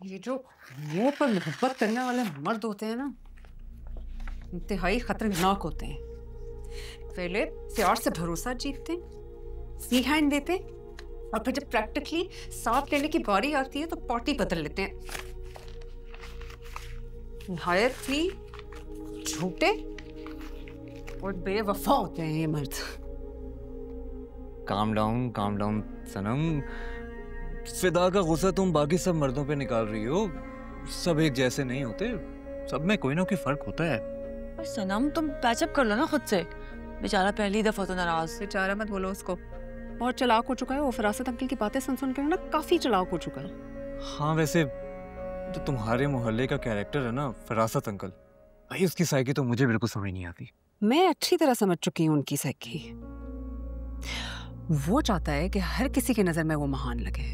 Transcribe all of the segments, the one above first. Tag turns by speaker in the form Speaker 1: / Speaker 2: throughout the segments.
Speaker 1: ये जो मुंह पर मोहब्बत करने वाले मर्द होते हैं ना, इंतहाई खतरनाक होते हैं। पहले प्यार से भरोसा जीतते हैं, फ्री हैंड देते हैं, और फिर जब प्रैक्टिकली साथ लेने की बारी आती है तो पार्टी बदल लेते हैं। निहायत फ्री, झूठे और बेवफा होते हैं ये मर्द।
Speaker 2: काम डाउन सनम। फिदा का गुस्सा तुम बाकी सब मर्दों पे निकाल रही हो। सब एक जैसे नहीं होते, सब में कोई ना कोई फर्क होता है।
Speaker 3: पर सनम तुम पैचअप कर लो ना खुद से। बेचारा पहली दफा तो नाराज।
Speaker 1: बेचारा मत बोलो उसको, बहुत चालाक हो चुका है वो। फरासत अंकल की बातें सुन सुन कर ना काफी चालाक हो चुका है।
Speaker 2: हाँ वैसे जो तुम्हारे मोहल्ले का कैरेक्टर है ना फरासत अंकल, भाई उसकी साइकी तो मुझे बिल्कुल समझ नहीं आती।
Speaker 1: मैं अच्छी तरह समझ चुकी हूँ उनकी साइकी। वो चाहता है कि हर किसी की नजर में वो महान लगे।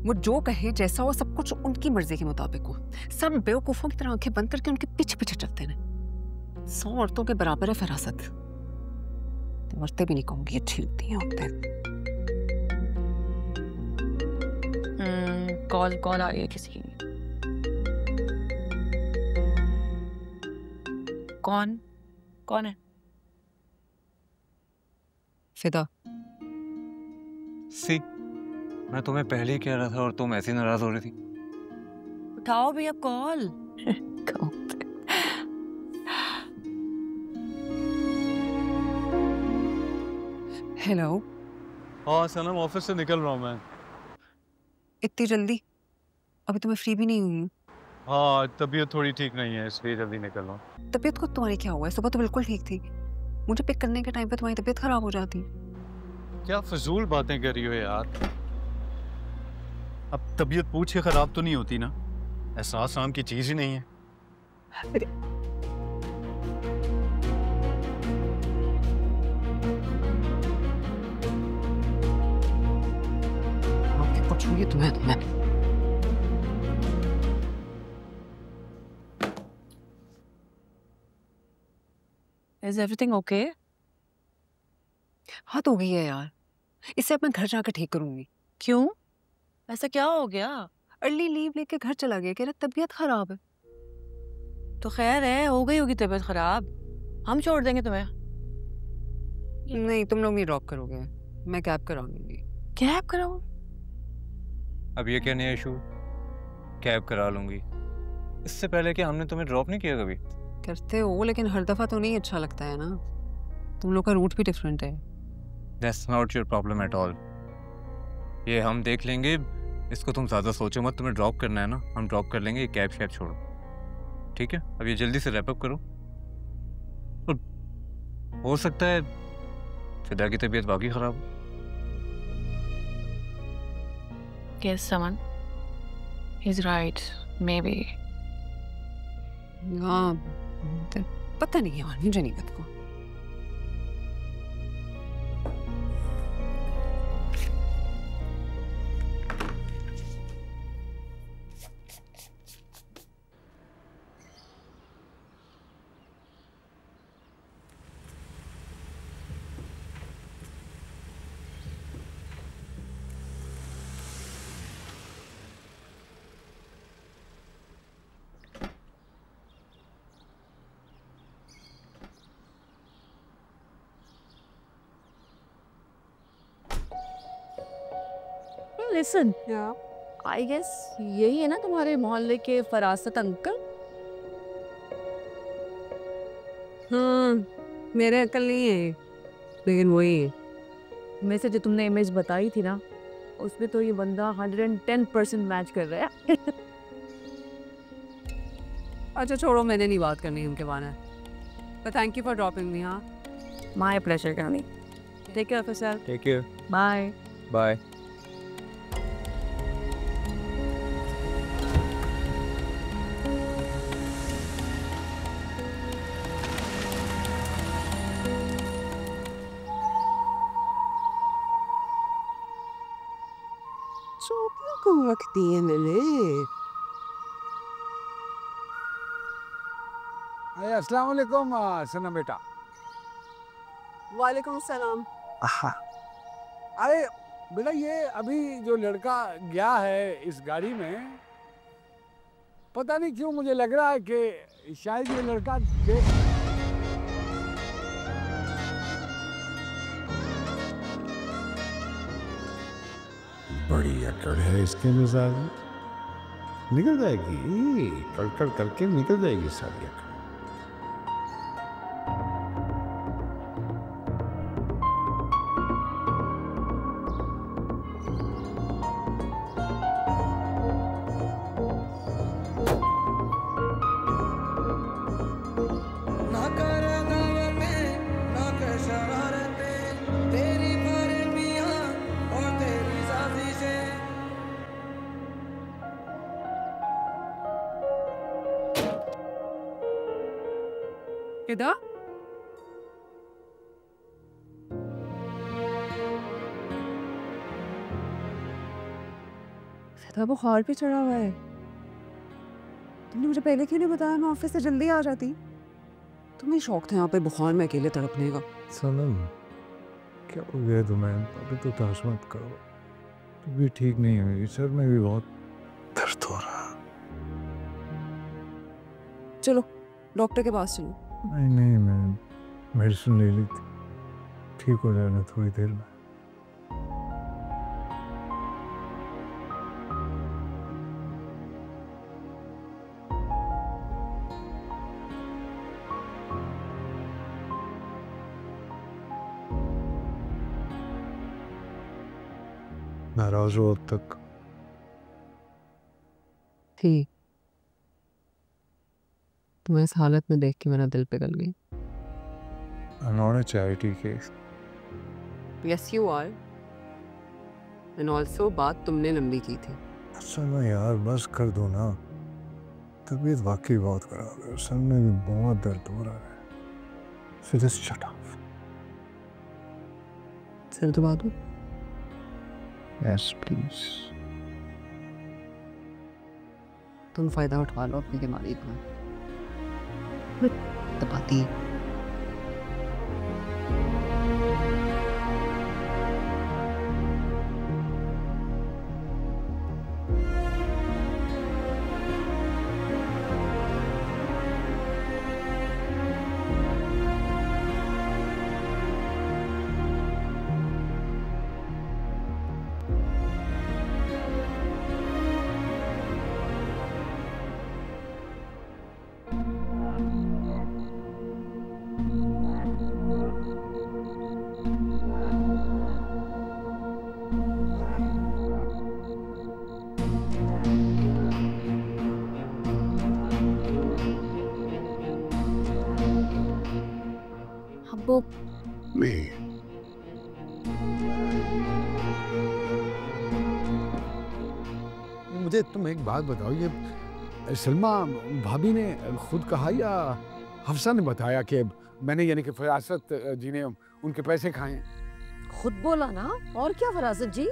Speaker 1: वो जो कहे जैसा हो, सब कुछ उनकी मर्जी के मुताबिक हो। सब बेवकूफों की तरह आंखें बंद करके उनके पीछे पीछे चलते हैं। 100 औरतों के बराबर है फरासत। औरतें भी नहीं कहूंगी, अच्छी लगती हैं औरतें।
Speaker 3: कॉल आ रही है किसी की। कौन है?
Speaker 1: फिदा।
Speaker 2: सी, मैं तुम्हें पहले ही कह रहा था और तुम ऐसी नाराज हो रही थी।
Speaker 3: उठाओ भैया कॉल।
Speaker 1: हेलो।
Speaker 4: हाँ सनम, ऑफिस से निकल रहा हूँ मैं।
Speaker 1: इतनी जल्दी? अभी तो मैं फ्री भी नहीं हुई।
Speaker 4: हाँ तबीयत थोड़ी ठीक नहीं है इसलिए जल्दी निकल रहा हूँ।
Speaker 1: तबीयत को तुम्हारी क्या हुआ है? सुबह तो बिल्कुल ठीक थी। मुझे पिक करने के टाइम पे तुम्हारी तबीयत खराब हो जाती।
Speaker 4: क्या फजूल बातें कर रही हो यार। अब तबीयत पूछ के खराब तो नहीं होती ना, एहसास नाम की चीज ही नहीं है।
Speaker 1: कुछ हुई तुम्हें?
Speaker 3: Is everything okay?
Speaker 1: हाँ तो हो गई है यार। इससे अब मैं घर जाकर ठीक करूंगी।
Speaker 3: क्यों? ऐसा क्या हो गया?
Speaker 1: अर्ली लीव लेके घर चला गया, कह रहा तबीयत खराब है।
Speaker 3: तो खैर है, हो गई होगी तबीयत खराब, हम छोड़ देंगे तुम्हें।
Speaker 1: नहीं, तुम लोग नहीं ड्रॉप करोगे, मैं कैब कराऊंगी।
Speaker 3: कैब कराओ?
Speaker 2: अब ये क्या नया इशू? कैब करा लूंगी। इससे पहले कि हमने तुम्हें ड्रॉप नहीं किया कभी?
Speaker 1: करते हो लेकिन हर दफा तो नहीं अच्छा लगता है ना। तुम लोग का रूट भी डिफरेंट है।
Speaker 2: That's not your problem at all. ये हम देख लेंगे, इसको तुम ज़्यादा सोचो मत। तुम्हें ड्रॉप करना है ना, हम ड्रॉप कर लेंगे। कैब शैब छोड़ो, ठीक है? अब ये जल्दी से रैप अप करो। और हो सकता है फिदा की तबीयत बाकी खराब हो।
Speaker 3: Yes, someone. He's right. Maybe.
Speaker 1: हाँ, पता नहीं यार, मुझे नहीं पता।
Speaker 3: Listen. I guess यही है ना तुम्हारे मोहल्ले के फरासत अंकल?
Speaker 1: हाँ, मेरे अकल नहीं है लेकिन वही है।
Speaker 3: में से जो तुमने इमेज बताई थी ना, उसमें तो ये बंदा 110% मैच कर रहा है।
Speaker 1: अच्छा छोड़ो, मैंने नहीं बात करनी उनके बारे में। But thank you for dropping me, हाँ।
Speaker 3: My pleasure, Kani. Take care of yourself.
Speaker 2: Take care.
Speaker 3: Bye.
Speaker 2: Bye.
Speaker 1: को वक्त दिए मैंने।
Speaker 5: अस्सलाम वालेकुम सनम बेटा।
Speaker 1: वालेकुम सलाम।
Speaker 5: अरे बेटा, ये अभी जो लड़का गया है इस गाड़ी में, पता नहीं क्यों मुझे लग रहा है कि शायद ये लड़का बड़ी अकड़ है इसके मिजाज में। निकल जाएगी, कड़कड़ करके निकल जाएगी सारी अकड़।
Speaker 1: इधर
Speaker 3: सदा बुखार भी चढ़ा हुआ है। तुमने मुझे पहले क्यों नहीं बताया? मैं ऑफिस से जल्दी आ जाती।
Speaker 1: तुम्हें शौक था यहाँ पे बुखार में अकेले तड़पने का।
Speaker 5: सनम क्या हो गया तुम्हें? अभी तो तहस मत करो, तुम भी ठीक नहीं हुई, सर में भी बहुत दर्द हो रहा।
Speaker 3: चलो डॉक्टर के पास चलो।
Speaker 5: नहीं, मैं मेडिसिन ले ली थी, ठीक हो जाएगा थोड़ी देर में। नाराज हो अब तक?
Speaker 1: थी तुम्हें इस हालत में देख के मेरा दिल पिघल गई।
Speaker 5: उन्होंने charity case.
Speaker 1: Yes you are, and also बात तुमने लंबी की थी।
Speaker 5: अच्छा ना यार, बस कर दो ना, तबीयत वाकई बहुत खराब है, सर में भी बहुत दर्द हो रहा है। So just shut up.
Speaker 1: सिर दबा दूं?
Speaker 5: Yes, please.
Speaker 1: तुम फायदा उठा लो अपनी बीमारी का। दबाती
Speaker 3: वो
Speaker 5: मुझे तुम एक बात बताओ, ये सलमा भाभी ने खुद कहा या हफ्सा ने बताया कि मैंने, यानी कि फरासत जी ने उनके पैसे खाए?
Speaker 3: खुद बोला ना, और क्या फरासत जी।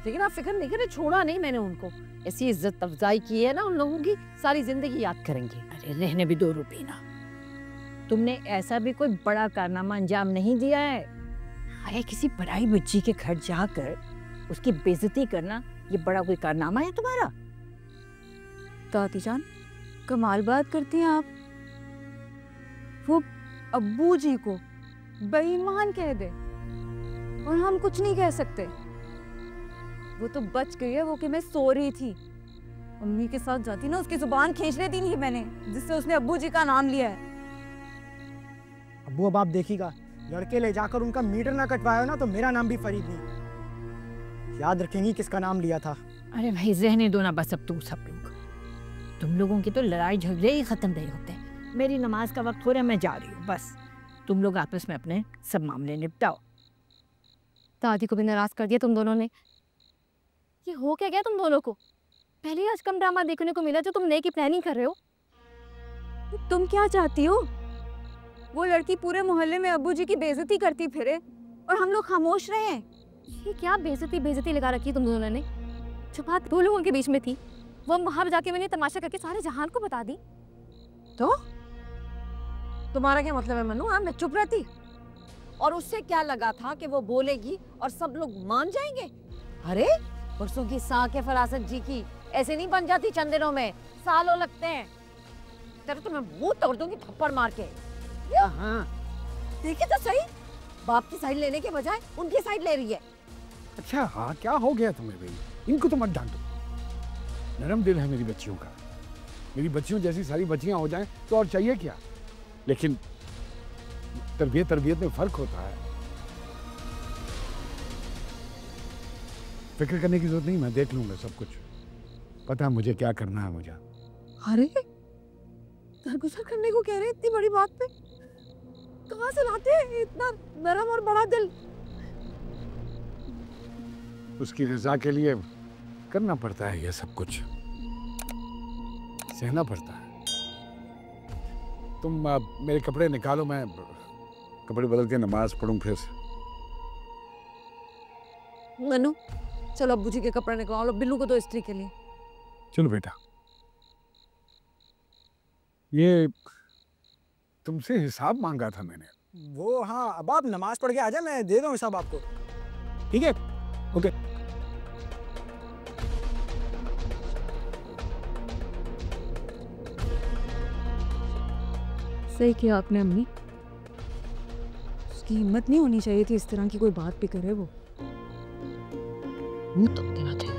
Speaker 3: लेकिन आप फिक्र नहीं करें, छोड़ा नहीं मैंने उनको। ऐसी इज्जत अफजाई की है ना उन लोगों की, सारी जिंदगी याद करेंगे।
Speaker 6: अरे रहने भी दो रुपीना, तुमने ऐसा भी कोई बड़ा कारनामा अंजाम नहीं दिया है। अरे किसी पराई बच्ची के घर जाकर उसकी बेइज्जती करना, ये बड़ा कोई कारनामा है तुम्हारा?
Speaker 3: दादी जान कमाल बात करती हैं आप। वो अब्बू जी को बेईमान कह दे और हम कुछ नहीं कह सकते। वो तो बच गई है, वो कि मैं सो रही थी, अम्मी के साथ जाती ना, उसकी जुबान खींच लेती नहीं मैंने, जिससे उसने अब्बू जी का नाम लिया है।
Speaker 7: अब्बू अब आप देखिएगा, लड़के ले जाकर उनका मीटर ना कटवाया ना तो मेरा नाम भी फरीद नहीं। याद रखेंगी किसका नाम लिया था।
Speaker 6: अरे भाई रहने दो ना बस, अब तुम सब लोग, तुम लोगों की तो लड़ाई झगड़े ही खत्म नहीं होते। मेरी नमाज का वक्त हो रहा है, मैं जा रही हूँ। बस तुम लोग आपस में अपने सब मामले निपटाओ।
Speaker 3: दादी को भी नाराज कर दिया तुम दोनों ने। ये हो क्या गया तुम दोनों को? पहले आज कम ड्रामा देखने को मिला जो तुम नए की प्लानिंग कर रहे हो। तुम क्या चाहती हो? वो लड़की पूरे मोहल्ले में अब्बू जी की बेइज्जती करती फिरे और हम लोग खामोश रहे हैं। ये क्या बेइज्जती लगा रखी तुम दोनों ने? जो बात दो लोगों के बीच में थी वो वहां जाके मैंने तमाशा करके सारे जहान को बता दी।
Speaker 8: तो तुम्हारा क्या मतलब है मनु? हाँ मैं चुप रहती और उससे क्या लगा था कि वो बोलेगी और सब लोग मान जाएंगे? अरे परसों की साख है फरासत जी की, ऐसे नहीं बन जाती चंद दिनों में। सालों लगते हैं। तेरे तो मैं मुंह तोड़ दूंगी थप्पड़ मार के। हाँ देखिए तो सही, बाप की साइड लेने के बजाय उनकी साइड ले रही है।
Speaker 5: अच्छा हाँ, क्या हो गया तुम्हें भाई? इनको तो मत डांटो, नरम दिल है मेरी बच्चियों का। मेरी बच्चियों जैसी सारी बच्चियां हो जाएं तो और चाहिए क्या? लेकिन तरबियत में फर्क होता है। फिक्र करने की जरूरत नहीं, मैं देख लूंगा सब कुछ। पता है मुझे क्या करना है मुझे।
Speaker 8: अरे दरगुजर करने को कह रहे हैं इतनी बड़ी बात पे? कहाँ से लाते हैं इतना नरम और बड़ा दिल?
Speaker 5: उसकी रजा के लिए करना पड़ता है ये सब कुछ, सहना पड़ता है। तुम मेरे कपड़े निकालो, मैं कपड़े बदल के नमाज पढ़ूं फिर।
Speaker 8: मनु चलो अब्बू जी के कपड़े निकालो, बिल्लू को दो इस्त्री के लिए।
Speaker 5: चलो बेटा, ये तुमसे हिसाब मांगा था मैंने।
Speaker 7: वो हाँ, अब आप नमाज पढ़ के आ जाए, मैं दे दूँ हिसाब आपको। ठीक है, ओके।
Speaker 3: सही किया आपने अम्मी, उसकी हिम्मत नहीं होनी चाहिए थी इस तरह की कोई बात भी करे वो।
Speaker 8: मुंह तोड़ देना थे।